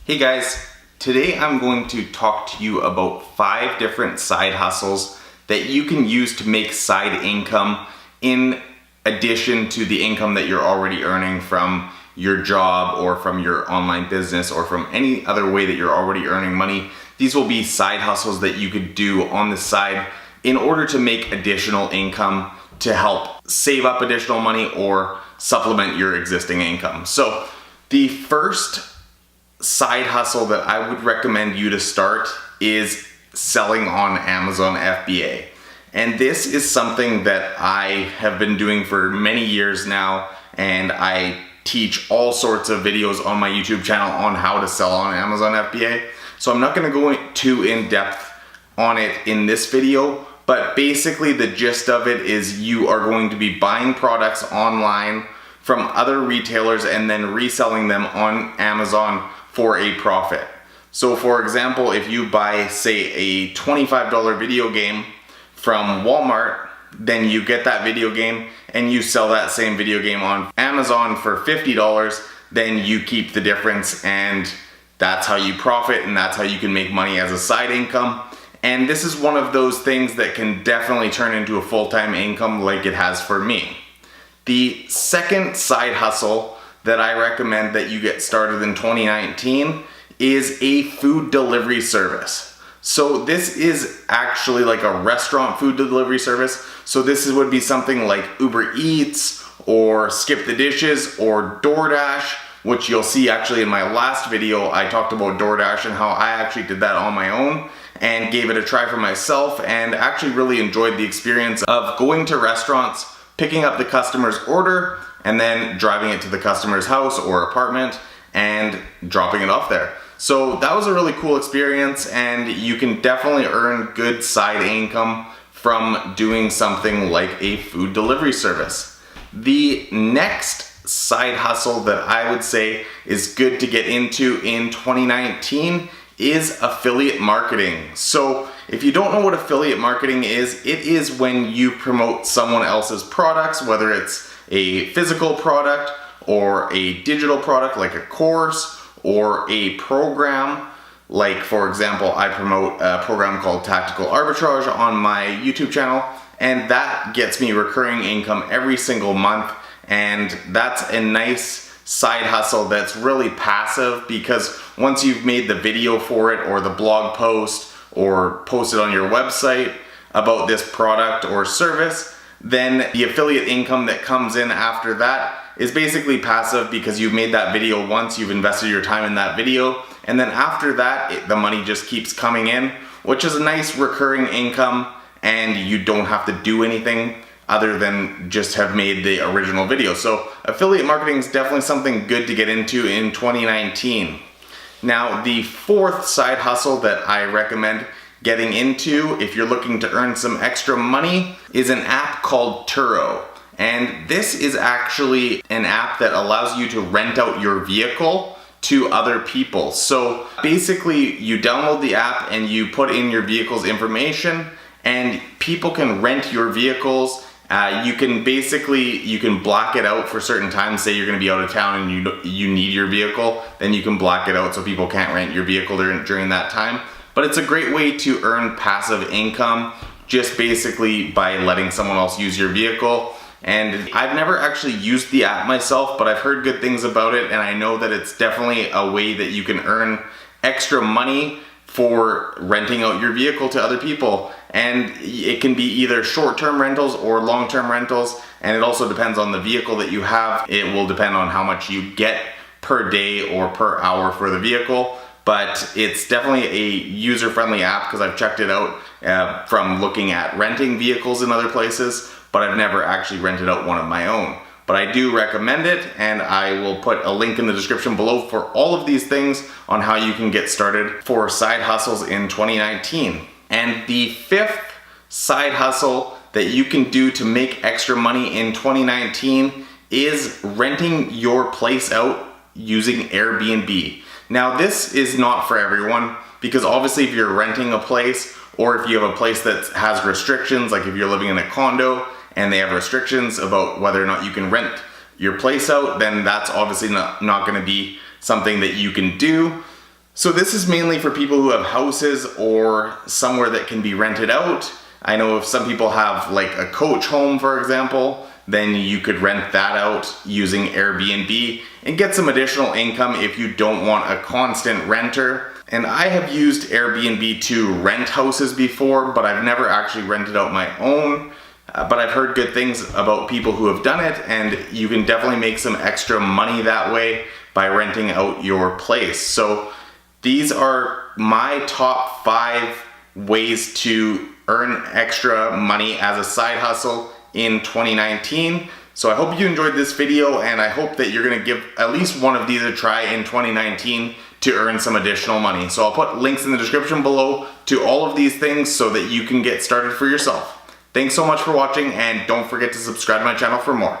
Hey guys, today I'm going to talk to you about 5 different side hustles that you can use to make side income in addition to the income that you're already earning from your job or from your online business or from any other way that you're already earning money. These will be side hustles that you could do on the side in order to make additional income to help save up additional money or supplement your existing income. So the first side hustle that I would recommend you to start is selling on Amazon FBA. And this is something that I have been doing for many years now, and I teach all sorts of videos on my YouTube channel on how to sell on Amazon FBA. So I'm not going to go too in depth on it in this video, but basically the gist of it is you are going to be buying products online from other retailers and then reselling them on Amazon for a profit. So for example, if you buy, say, a $25 video game from Walmart, then you get that video game and you sell that same video game on Amazon for $50, then you keep the difference, and that's how you profit, and that's how you can make money as a side income. And this is one of those things that can definitely turn into a full-time income like it has for me. The second side hustle that I recommend that you get started in 2019 is a food delivery service. So this is actually like a restaurant food delivery service. So this would be something like Uber Eats or Skip the Dishes or DoorDash, which you'll see actually in my last video. I talked about DoorDash and how I actually did that on my own and gave it a try for myself, and actually really enjoyed the experience of going to restaurants, picking up the customer's order, and then driving it to the customer's house or apartment and dropping it off there. So that was a really cool experience, and you can definitely earn good side income from doing something like a food delivery service. The next side hustle that I would say is good to get into in 2019 is affiliate marketing. So if you don't know what affiliate marketing is, it is when you promote someone else's products, whether it's a physical product or a digital product like a course or a program. Like, for example, I promote a program called Tactical Arbitrage on my YouTube channel, and that gets me recurring income every single month. And that's a nice side hustle that's really passive, because once you've made the video for it or the blog post or posted on your website about this product or service, then the affiliate income that comes in after that is basically passive, because you've made that video once, you've invested your time in that video, and then after that the money just keeps coming in, which is a nice recurring income, and you don't have to do anything other than just have made the original video. So affiliate marketing is definitely something good to get into in 2019. Now, the fourth side hustle that I recommend getting into if you're looking to earn some extra money is an app called Turo. And this is actually an app that allows you to rent out your vehicle to other people. So basically you download the app and you put in your vehicle's information, and people can rent your vehicles. You can black it out for certain times. Say you're going to be out of town and you need your vehicle, then you can black it out so people can't rent your vehicle during that time. But it's a great way to earn passive income, just basically by letting someone else use your vehicle. And I've never actually used the app myself, but I've heard good things about it, and I know that it's definitely a way that you can earn extra money for renting out your vehicle to other people. And it can be either short-term rentals or long-term rentals, and it also depends on the vehicle that you have. It will depend on how much you get per day or per hour for the vehicle. But it's definitely a user-friendly app, because I've checked it out from looking at renting vehicles in other places, but I've never actually rented out one of my own. But I do recommend it, and I will put a link in the description below for all of these things on how you can get started for side hustles in 2019. And the fifth side hustle that you can do to make extra money in 2019 is renting your place out using Airbnb. Now, this is not for everyone, because obviously if you're renting a place, or if you have a place that has restrictions, like if you're living in a condo and they have restrictions about whether or not you can rent your place out, then that's obviously not going to be something that you can do. So this is mainly for people who have houses or somewhere that can be rented out. I know if some people have like a coach home, for example, then you could rent that out using Airbnb and get some additional income if you don't want a constant renter. And I have used Airbnb to rent houses before, but I've never actually rented out my own. But I've heard good things about people who have done it, and you can definitely make some extra money that way by renting out your place. So these are my top 5 ways to earn extra money as a side hustle in 2019. So I hope you enjoyed this video, and I hope that you're gonna give at least one of these a try in 2019 to earn some additional money. So I'll put links in the description below to all of these things so that you can get started for yourself. Thanks so much for watching, and don't forget to subscribe to my channel for more.